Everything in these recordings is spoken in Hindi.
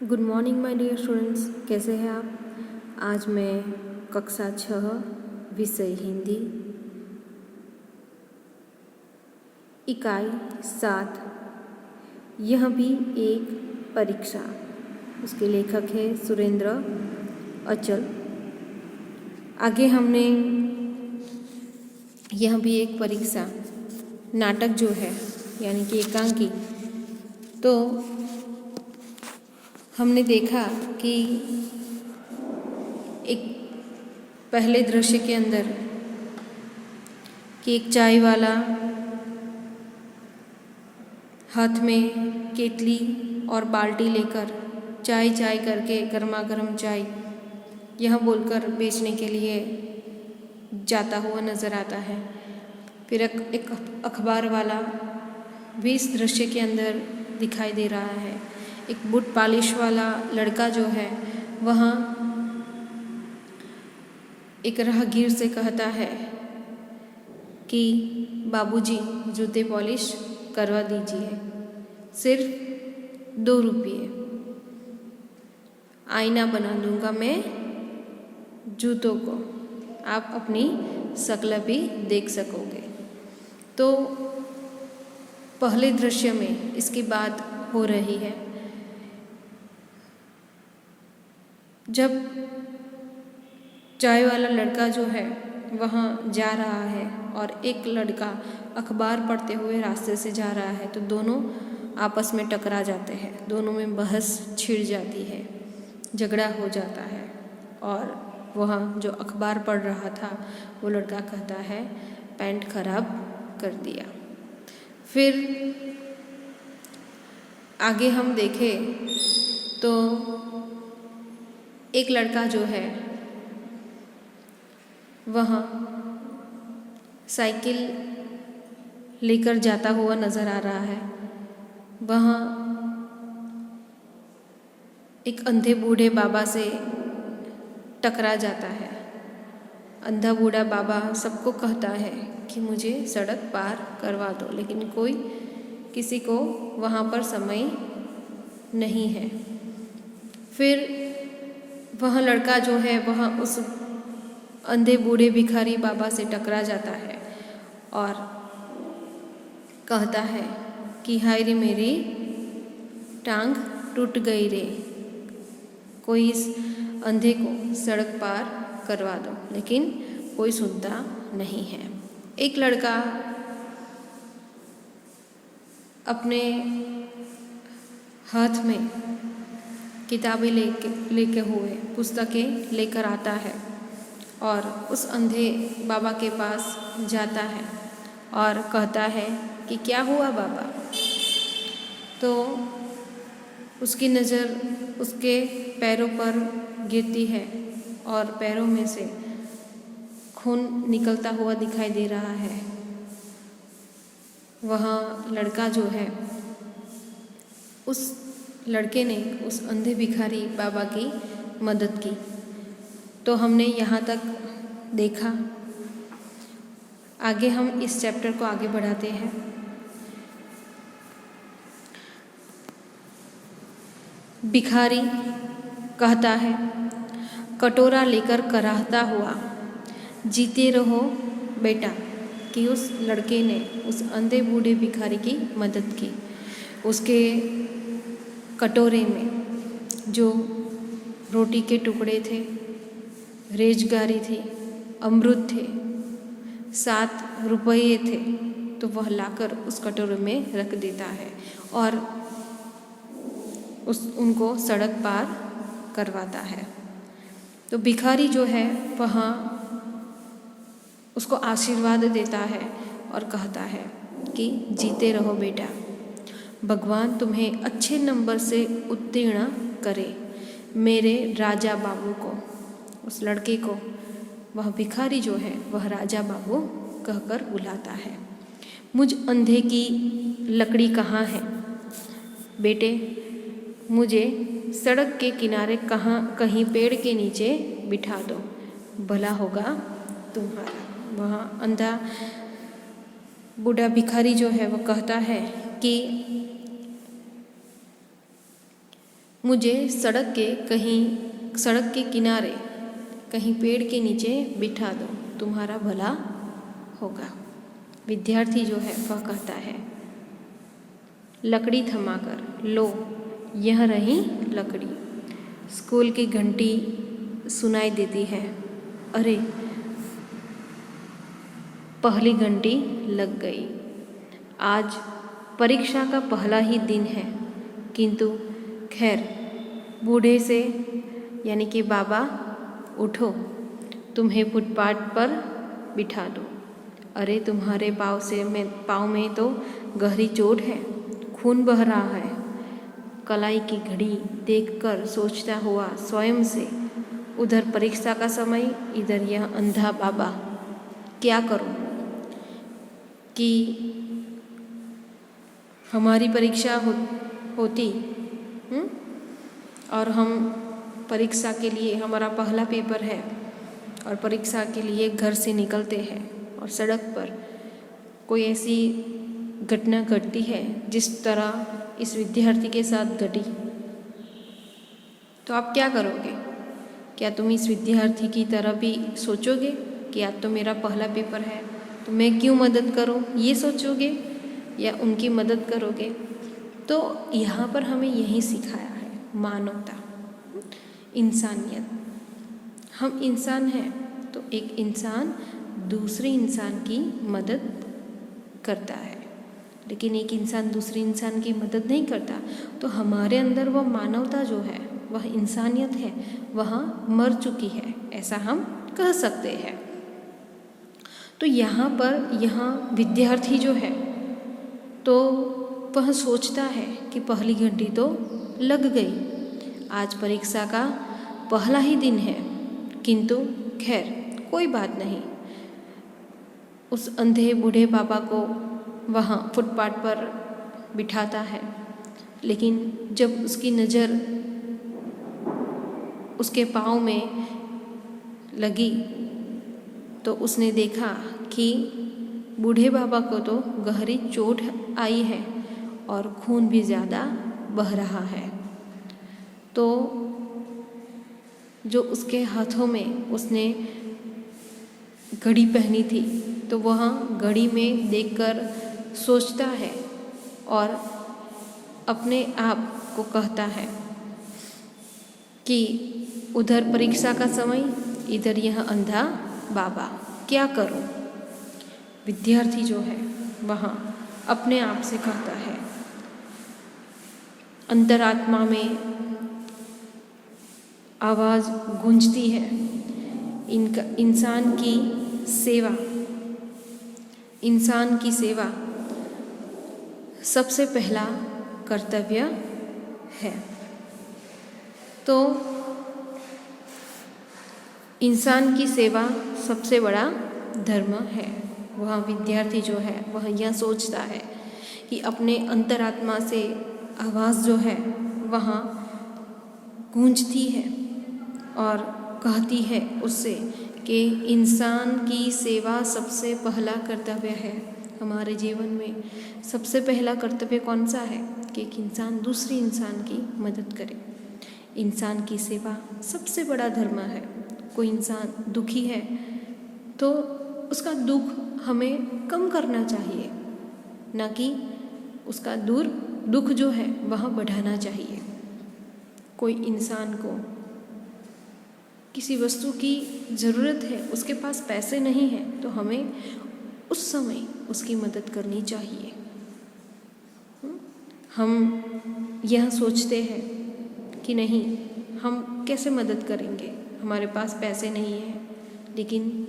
Good morning my dear students, कैसे हैं आप। आज मैं कक्षा 6 विषय हिंदी इकाई 7 यह भी एक परीक्षा, उसके लेखक है सुरेंद्र अचल। आगे हमने यह भी एक परीक्षा नाटक जो है यानी कि एकांकी, तो हमने देखा कि एक पहले दृश्य के अंदर कि एक चाय वाला हाथ में केतली और बाल्टी लेकर चाय चाय करके गर्मा गर्म चाय यह बोलकर बेचने के लिए जाता हुआ नज़र आता है। फिर एक अखबार वाला भी इस दृश्य के अंदर दिखाई दे रहा है। एक बूट पॉलिश वाला लड़का जो है वह एक राहगीर से कहता है कि बाबूजी जूते पॉलिश करवा दीजिए, सिर्फ 2 रुपये, आईना बना दूंगा मैं जूतों को, आप अपनी शक्ल भी देख सकोगे। तो पहले दृश्य में इसकी बात हो रही है। जब चाय वाला लड़का जो है वहाँ जा रहा है और एक लड़का अखबार पढ़ते हुए रास्ते से जा रहा है, तो दोनों आपस में टकरा जाते हैं, दोनों में बहस छिड़ जाती है, झगड़ा हो जाता है। और वह जो अखबार पढ़ रहा था वो लड़का कहता है पैंट खराब कर दिया। फिर आगे हम देखें तो एक लड़का जो है वह साइकिल लेकर जाता हुआ नज़र आ रहा है। वह एक अंधे बूढ़े बाबा से टकरा जाता है। अंधा बूढ़ा बाबा सबको कहता है कि मुझे सड़क पार करवा दो, लेकिन कोई किसी को वहाँ पर समय नहीं है। फिर वह लड़का जो है वह उस अंधे बूढ़े भिखारी बाबा से टकरा जाता है और कहता है कि हाय रे मेरी टांग टूट गई रे, कोई इस अंधे को सड़क पार करवा दो, लेकिन कोई सुनता नहीं है। एक लड़का अपने हाथ में किताबें लेके हुए पुस्तकें लेकर आता है और उस अंधे बाबा के पास जाता है और कहता है कि क्या हुआ बाबा। तो उसकी नज़र उसके पैरों पर गिरती है और पैरों में से खून निकलता हुआ दिखाई दे रहा है। वह लड़का जो है, उस लड़के ने उस अंधे भिखारी बाबा की मदद की। तो हमने यहाँ तक देखा। आगे हम इस चैप्टर को आगे बढ़ाते हैं। भिखारी कहता है, कटोरा लेकर कराहता हुआ, जीते रहो बेटा, कि उस लड़के ने उस अंधे बूढ़े भिखारी की मदद की। उसके कटोरे में जो रोटी के टुकड़े थे, रेजगारी थी, अमृत थे, 7 रुपये थे, तो वह लाकर उस कटोरे में रख देता है और उनको सड़क पार करवाता है। तो भिखारी जो है वह उसको आशीर्वाद देता है और कहता है कि जीते रहो बेटा, भगवान तुम्हें अच्छे नंबर से उत्तीर्ण करे। मेरे राजा बाबू को, उस लड़के को वह भिखारी जो है वह राजा बाबू कहकर बुलाता है। मुझ अंधे की लकड़ी कहाँ है बेटे, मुझे सड़क के किनारे कहीं पेड़ के नीचे बिठा दो, भला होगा तुम्हारा। वह अंधा बूढ़ा भिखारी जो है वह कहता है कि मुझे सड़क के किनारे कहीं पेड़ के नीचे बिठा दो, तुम्हारा भला होगा। विद्यार्थी जो है वह कहता है, लकड़ी थमाकर, लो यह रही लकड़ी। स्कूल की घंटी सुनाई देती है। अरे, पहली घंटी लग गई। आज परीक्षा का पहला ही दिन है, किंतु खैर, बूढ़े से यानी कि बाबा, उठो, तुम्हें फुटपाथ पर बिठा दो। अरे, तुम्हारे पाँव में तो गहरी चोट है, खून बह रहा है। कलाई की घड़ी देखकर सोचता हुआ स्वयं से, उधर परीक्षा का समय, इधर यह अंधा बाबा, क्या करूं कि हमारी परीक्षा होती और हम परीक्षा के लिए, हमारा पहला पेपर है और परीक्षा के लिए घर से निकलते हैं और सड़क पर कोई ऐसी घटना घटती है जिस तरह इस विद्यार्थी के साथ घटी, तो आप क्या करोगे? क्या तुम इस विद्यार्थी की तरह भी सोचोगे कि आज तो मेरा पहला पेपर है तो मैं क्यों मदद करूं, ये सोचोगे या उनकी मदद करोगे? तो यहाँ पर हमें यही सिखाया है, मानवता, इंसानियत। हम इंसान हैं तो एक इंसान दूसरे इंसान की मदद करता है, लेकिन एक इंसान दूसरे इंसान की मदद नहीं करता तो हमारे अंदर वह मानवता जो है, वह इंसानियत है, वह मर चुकी है, ऐसा हम कह सकते हैं। तो यहाँ विद्यार्थी जो है तो वह सोचता है कि पहली घंटी तो लग गई, आज परीक्षा का पहला ही दिन है, किंतु खैर कोई बात नहीं। उस अंधे बूढ़े बाबा को वहाँ फुटपाथ पर बिठाता है, लेकिन जब उसकी नज़र उसके पाँव में लगी तो उसने देखा कि बूढ़े बाबा को तो गहरी चोट आई है और खून भी ज़्यादा बह रहा है। तो जो उसके हाथों में उसने घड़ी पहनी थी तो वह घड़ी में देखकर सोचता है और अपने आप को कहता है कि उधर परीक्षा का समय, इधर यह अंधा बाबा, क्या करूं? विद्यार्थी जो है वह अपने आप से कहता है, अंतरात्मा में आवाज़ गूंजती है, इंसान की सेवा सबसे पहला कर्तव्य है। तो इंसान की सेवा सबसे बड़ा धर्म है। वह विद्यार्थी जो है वह यह सोचता है कि अपने अंतरात्मा से आवाज़ जो है वह गूंजती है और कहती है उससे कि इंसान की सेवा सबसे पहला कर्तव्य है। हमारे जीवन में सबसे पहला कर्तव्य कौन सा है कि एक इंसान दूसरे इंसान की मदद करे। इंसान की सेवा सबसे बड़ा धर्म है। कोई इंसान दुखी है तो उसका दुख हमें कम करना चाहिए, ना कि उसका दुख जो है वह बढ़ाना चाहिए। कोई इंसान को किसी वस्तु की ज़रूरत है, उसके पास पैसे नहीं हैं, तो हमें उस समय उसकी मदद करनी चाहिए। हम यह सोचते हैं कि नहीं, हम कैसे मदद करेंगे, हमारे पास पैसे नहीं हैं, लेकिन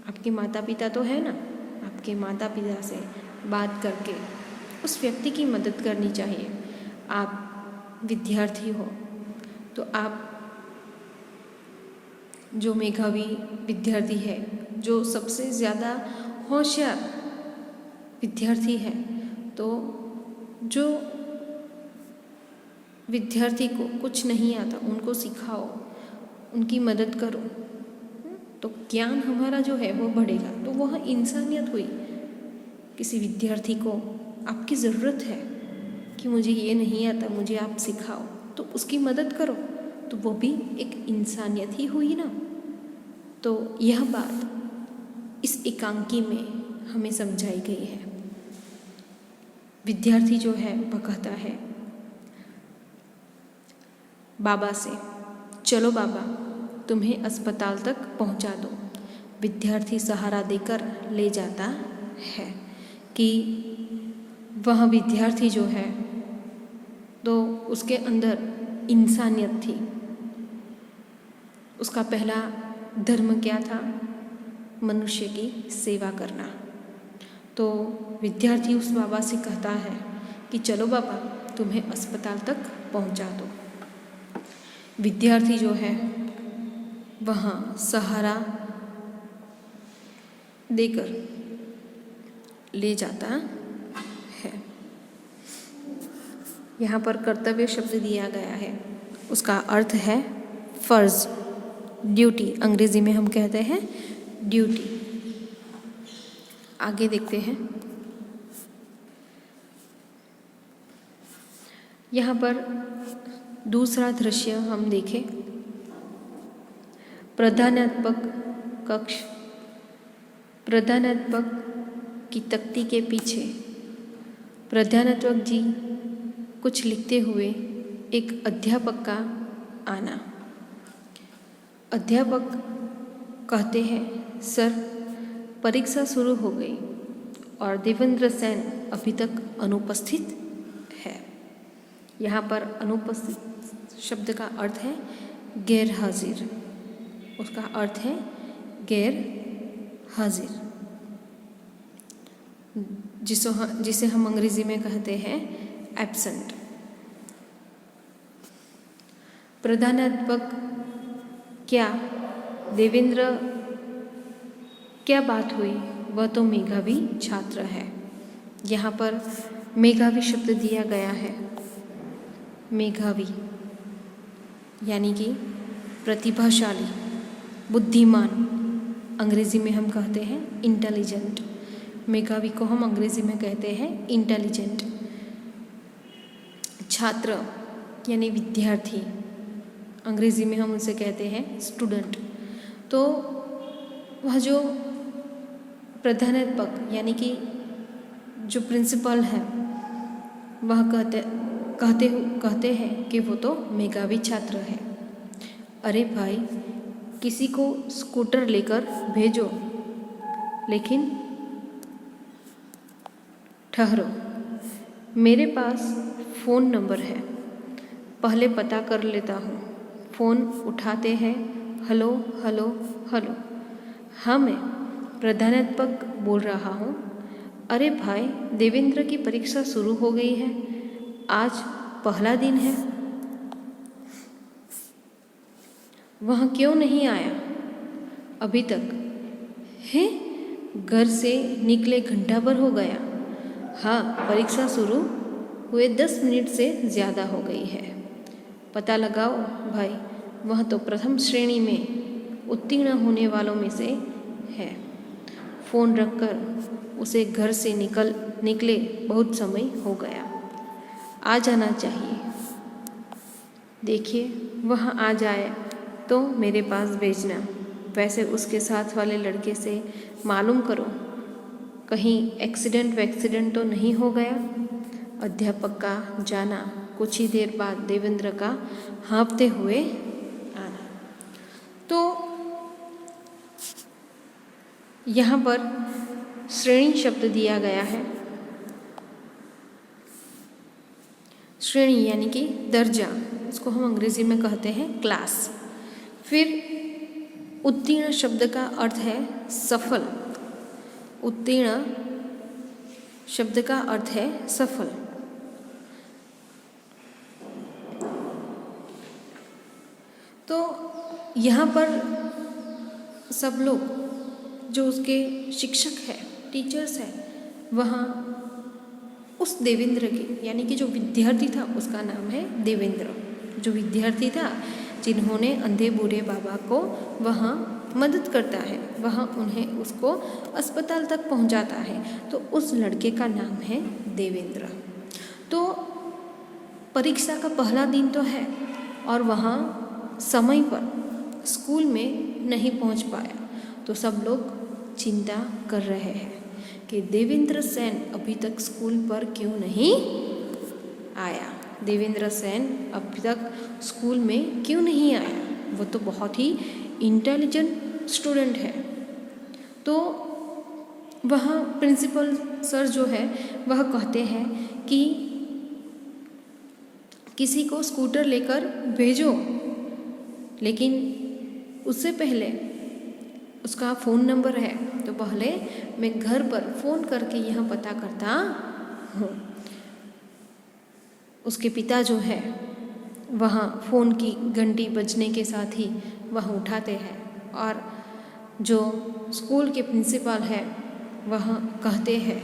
आपके माता पिता तो है ना, आपके माता पिता से बात करके उस व्यक्ति की मदद करनी चाहिए। आप विद्यार्थी हो तो आप जो मेधावी विद्यार्थी है, जो सबसे ज़्यादा होशियार विद्यार्थी है, तो जो विद्यार्थी को कुछ नहीं आता उनको सिखाओ, उनकी मदद करो, तो ज्ञान हमारा जो है वो बढ़ेगा। तो वह इंसानियत हुई। किसी विद्यार्थी को आपकी ज़रूरत है कि मुझे ये नहीं आता, मुझे आप सिखाओ, तो उसकी मदद करो, तो वो भी एक इंसानियत ही हुई ना। तो यह बात इस एकांकी में हमें समझाई गई है। विद्यार्थी जो है वह कहता है बाबा से, चलो बाबा तुम्हें अस्पताल तक पहुंचा दो। विद्यार्थी सहारा देकर ले जाता है कि वह विद्यार्थी जो है तो उसके अंदर इंसानियत थी। उसका पहला धर्म क्या था? मनुष्य की सेवा करना। तो विद्यार्थी उस बाबा से कहता है कि चलो बाबा तुम्हें अस्पताल तक पहुंचा दो। विद्यार्थी जो है वहाँ सहारा देकर ले जाता है। यहाँ पर कर्तव्य शब्द दिया गया है, उसका अर्थ है फर्ज, ड्यूटी। अंग्रेजी में हम कहते हैं ड्यूटी। आगे देखते हैं। यहाँ पर दूसरा दृश्य हम देखें। प्रधानाध्यापक कक्ष। प्रधानाध्यापक की तख्ती के पीछे प्रधानाध्यापक जी कुछ लिखते हुए एक अध्यापक का आना। अध्यापक कहते हैं सर परीक्षा शुरू हो गई और देवेंद्र सेन अभी तक अनुपस्थित है। यहाँ पर अनुपस्थित शब्द का अर्थ है गैर हाजिर। उसका अर्थ है गैर हाजिर, जिसे हम अंग्रेजी में कहते हैं एब्सेंट। प्रधानाध्यापक क्या देवेंद्र, क्या बात हुई? वह तो मेधावी छात्र है। यहाँ पर मेधावी शब्द दिया गया है। मेधावी यानी कि प्रतिभाशाली, बुद्धिमान। अंग्रेजी में हम कहते हैं इंटेलिजेंट। मेधावी को हम अंग्रेजी में कहते हैं इंटेलिजेंट। छात्र यानी विद्यार्थी, अंग्रेजी में हम उसे कहते हैं स्टूडेंट। तो वह जो प्रधानाध्यापक यानी कि जो प्रिंसिपल है वह कहते हैं कि वो तो मेधावी छात्र है। अरे भाई किसी को स्कूटर लेकर भेजो, लेकिन ठहरो, मेरे पास फ़ोन नंबर है, पहले पता कर लेता हूँ। फ़ोन उठाते हैं, हेलो हेलो हेलो, हाँ मैं प्रधानाध्यापक बोल रहा हूँ। अरे भाई देवेंद्र की परीक्षा शुरू हो गई है, आज पहला दिन है, वह क्यों नहीं आया अभी तक? है घर से निकले घंटा भर हो गया। हाँ परीक्षा शुरू हुए 10 मिनट से ज़्यादा हो गई है। पता लगाओ भाई, वह तो प्रथम श्रेणी में उत्तीर्ण होने वालों में से है। फ़ोन रखकर उसे घर से निकले बहुत समय हो गया, आ जाना चाहिए। देखिए वह आ जाए तो मेरे पास भेजना। वैसे उसके साथ वाले लड़के से मालूम करो कहीं एक्सीडेंट तो नहीं हो गया। अध्यापक का जाना, कुछ ही देर बाद देवेंद्र का हाँफते हुए आना। तो यहाँ पर श्रेणी शब्द दिया गया है। श्रेणी यानी कि दर्जा, उसको हम अंग्रेजी में कहते हैं क्लास। फिर उत्तीर्ण शब्द का अर्थ है सफल। उत्तीर्ण शब्द का अर्थ है सफल। तो यहाँ पर सब लोग जो उसके शिक्षक है, टीचर्स है, वहाँ उस देवेंद्र के यानी कि जो विद्यार्थी था उसका नाम है देवेंद्र। जो विद्यार्थी था जिन्होंने अंधे बूढ़े बाबा को वहाँ मदद करता है, वहाँ उसको अस्पताल तक पहुँचाता है, तो उस लड़के का नाम है देवेंद्र। तो परीक्षा का पहला दिन तो है और वहाँ समय पर स्कूल में नहीं पहुँच पाया, तो सब लोग चिंता कर रहे हैं कि देवेंद्र सेन अभी तक स्कूल पर क्यों नहीं आया, देवेंद्र सेन अभी तक स्कूल में क्यों नहीं आया, वो तो बहुत ही इंटेलिजेंट स्टूडेंट है। तो वहाँ प्रिंसिपल सर जो है वह कहते हैं कि किसी को स्कूटर लेकर भेजो, लेकिन उससे पहले उसका फ़ोन नंबर है तो पहले मैं घर पर फ़ोन करके यह पता करता हूँ। उसके पिता जो है वहाँ फ़ोन की घंटी बजने के साथ ही वह उठाते हैं और जो स्कूल के प्रिंसिपल है वह कहते हैं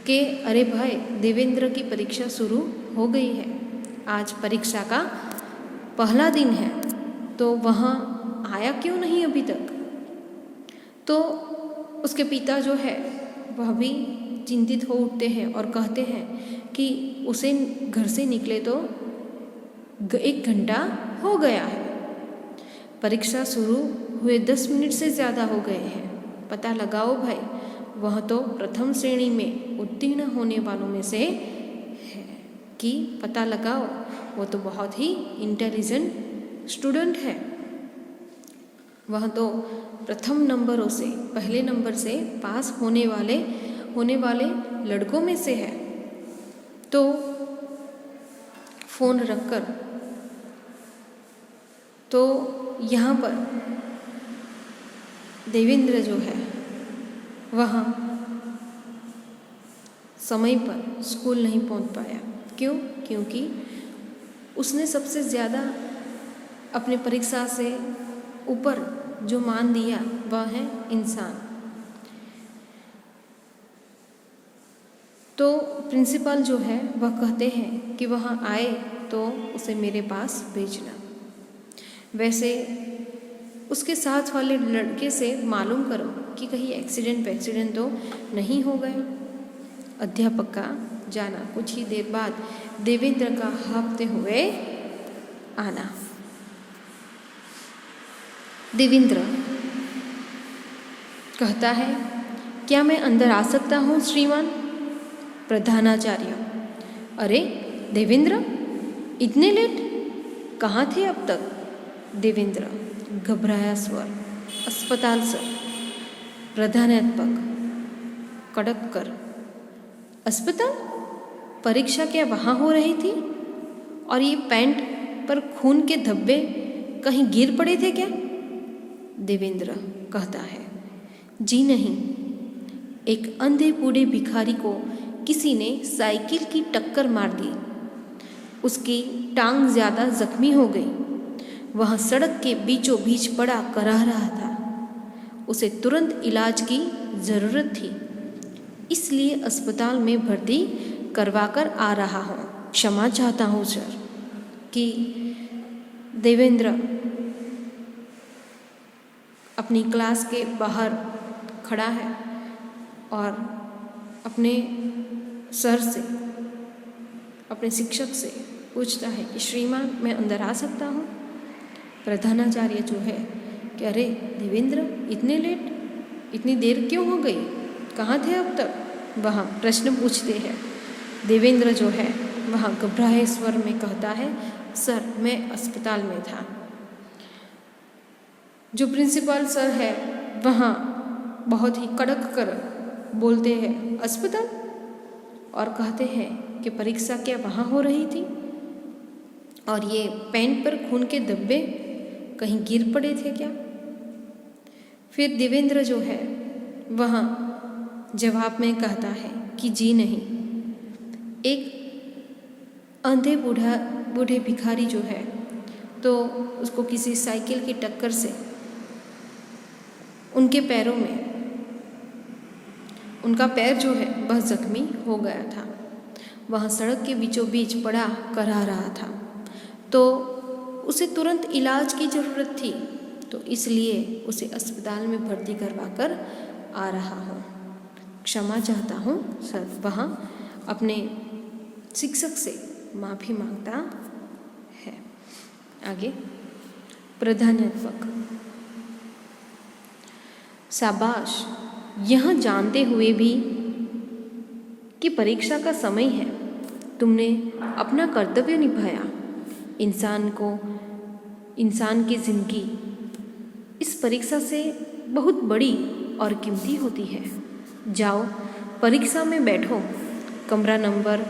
कि अरे भाई, देवेंद्र की परीक्षा शुरू हो गई है, आज परीक्षा का पहला दिन है, तो वहाँ आया क्यों नहीं अभी तक। तो उसके पिता जो है वह भी चिंतित हो उठते हैं और कहते हैं कि उसे घर से निकले तो 1 घंटा हो गया है, परीक्षा शुरू हुए 10 मिनट से ज़्यादा हो गए हैं, पता लगाओ भाई, वह तो प्रथम श्रेणी में उत्तीर्ण होने वालों में से है कि पता लगाओ, वो तो बहुत ही इंटेलिजेंट स्टूडेंट है, वह तो प्रथम नंबरों से, पहले नंबर से पास होने वाले लड़कों में से है। तो फ़ोन रखकर तो यहाँ पर देवेंद्र जो है वह समय पर स्कूल नहीं पहुँच पाया। क्यों? क्योंकि उसने सबसे ज़्यादा अपने परीक्षा से ऊपर जो मान दिया वह है इंसान। तो प्रिंसिपल जो है वह कहते हैं कि वह आए तो उसे मेरे पास भेजना। वैसे उसके साथ वाले लड़के से मालूम करो कि कहीं एक्सीडेंट तो नहीं हो गया। अध्यापक का जाना, कुछ ही देर बाद देवेंद्र का हाँफते हुए आना। देवेंद्र कहता है, क्या मैं अंदर आ सकता हूँ श्रीमान? प्रधानाचार्य, अरे देवेंद्र, इतने लेट, कहाँ थे अब तक? देवेंद्र घबराया स्वर, अस्पताल सर। प्रधानाध्यापक कड़क कर, अस्पताल? परीक्षा क्या वहाँ हो रही थी? और ये पैंट पर खून के धब्बे कहीं गिर पड़े थे क्या? देवेंद्र कहता है, जी नहीं, एक अंधे बूढ़े भिखारी को किसी ने साइकिल की टक्कर मार दी, उसकी टांग ज़्यादा जख्मी हो गई, वह सड़क के बीचों बीच पड़ा कराह रहा था, उसे तुरंत इलाज की ज़रूरत थी, इसलिए अस्पताल में भर्ती करवाकर आ रहा हूँ, क्षमा चाहता हूँ सर। कि देवेंद्र अपनी क्लास के बाहर खड़ा है और अपने सर से, अपने शिक्षक से पूछता है कि श्रीमान, मैं अंदर आ सकता हूँ? प्रधानाचार्य जो है कि अरे देवेंद्र, इतने लेट, इतनी देर क्यों हो गई, कहाँ थे अब तक? वह प्रश्न पूछते हैं। देवेंद्र जो है वह घबराए स्वर में कहता है, सर मैं अस्पताल में था। जो प्रिंसिपल सर है वहाँ बहुत ही कड़क कर बोलते हैं, अस्पताल? और कहते हैं कि परीक्षा क्या वहाँ हो रही थी? और ये पैंट पर खून के धब्बे कहीं गिर पड़े थे क्या? फिर देवेंद्र जो है वह जवाब में कहता है कि जी नहीं, एक अंधे बूढ़े भिखारी जो है तो उसको किसी साइकिल की टक्कर से उनके पैरों में, उनका पैर जो है वह जख्मी हो गया था, वह सड़क के बीचों बीच पड़ा कराह रहा था, तो उसे तुरंत इलाज की ज़रूरत थी, तो इसलिए उसे अस्पताल में भर्ती करवा कर आ रहा हूँ, क्षमा चाहता हूँ सर। वहाँ अपने शिक्षक से माफ़ी मांगता है। आगे प्राधान्यात्मक। शाबाश, यह जानते हुए भी कि परीक्षा का समय है, तुमने अपना कर्तव्य निभाया। इंसान की ज़िंदगी इस परीक्षा से बहुत बड़ी और कीमती होती है। जाओ परीक्षा में बैठो, कमरा नंबर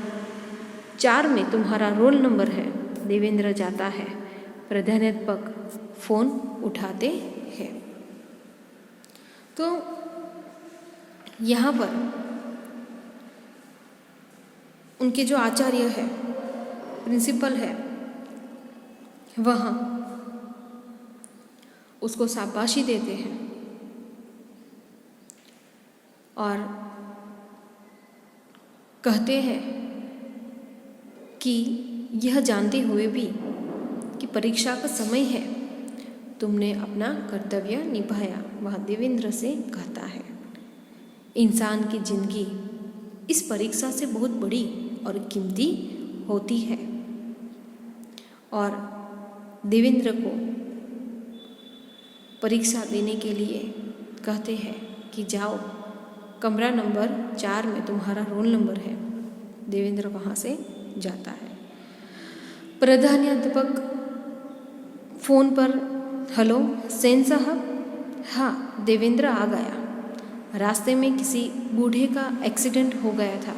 4 में तुम्हारा रोल नंबर है। देवेंद्र जाता है। प्राध्यापक फ़ोन उठाते हैं। तो यहाँ पर उनके जो आचार्य है, प्रिंसिपल है, वह उसको शाबाशी देते हैं और कहते हैं कि यह जानते हुए भी कि परीक्षा का समय है, तुमने अपना कर्तव्य निभाया। वह देवेंद्र से कहता है। इंसान की जिंदगी इस परीक्षा से बहुत बड़ी और कीमती होती है और देवेंद्र को परीक्षा देने के लिए कहते हैं कि जाओ, कमरा नंबर 4 में तुम्हारा रोल नंबर है। देवेंद्र वहाँ से जाता है। प्रधानाध्यापक फ़ोन पर, हेलो सेन साहब। हाँ, देवेंद्र आ गया। रास्ते में किसी बूढ़े का एक्सीडेंट हो गया था,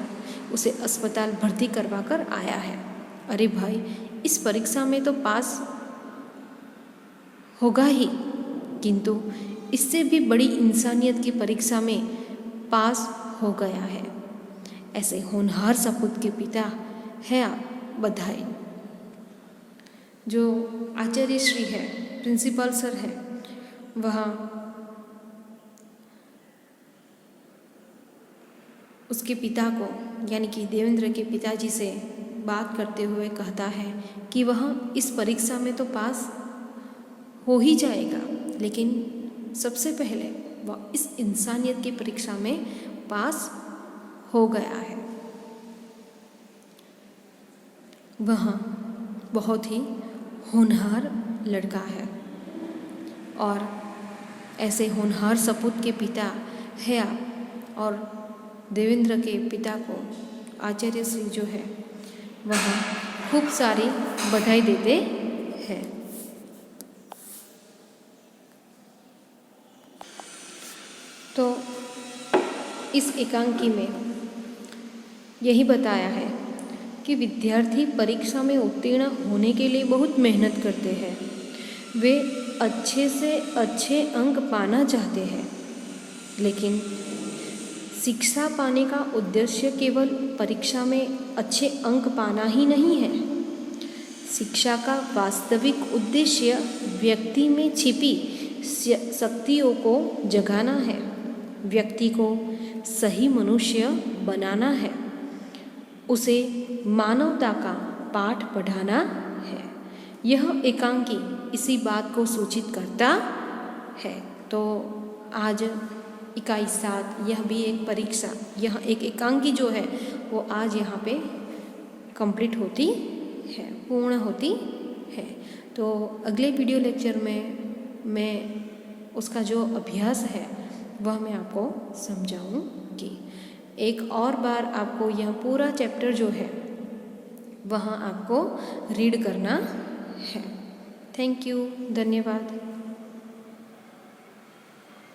उसे अस्पताल भर्ती करवा कर आया है। अरे भाई, इस परीक्षा में तो पास होगा ही, किंतु इससे भी बड़ी इंसानियत की परीक्षा में पास हो गया है। ऐसे होनहार सपूत के पिता है आप, बधाई। जो आचार्य श्री है, प्रिंसिपल सर है, वह उसके पिता को यानी कि देवेंद्र के पिताजी से बात करते हुए कहता है कि वह इस परीक्षा में तो पास हो ही जाएगा, लेकिन सबसे पहले वह इस इंसानियत की परीक्षा में पास हो गया है। वह बहुत ही होनहार लड़का है और ऐसे होनहार सपूत के पिता है आप। और देवेंद्र के पिता को आचार्य श्री जो है वह खूब सारी बधाई देते हैं। तो इस एकांकी में यही बताया है कि विद्यार्थी परीक्षा में उत्तीर्ण होने के लिए बहुत मेहनत करते हैं। वे अच्छे से अच्छे अंक पाना चाहते हैं, लेकिन शिक्षा पाने का उद्देश्य केवल परीक्षा में अच्छे अंक पाना ही नहीं है। शिक्षा का वास्तविक उद्देश्य व्यक्ति में छिपी शक्तियों को जगाना है, व्यक्ति को सही मनुष्य बनाना है, उसे मानवता का पाठ पढ़ाना है। यह एकांकी इसी बात को सूचित करता है। तो आज इकाई 7 यह भी एक परीक्षा, यह एक एकांकी जो है वो आज यहाँ पे कंप्लीट होती है, पूर्ण होती है। तो अगले वीडियो लेक्चर में मैं उसका जो अभ्यास है वह मैं आपको समझाऊंगी। एक और बार आपको यह पूरा चैप्टर जो है वह आपको रीड करना है। थैंक यू, धन्यवाद।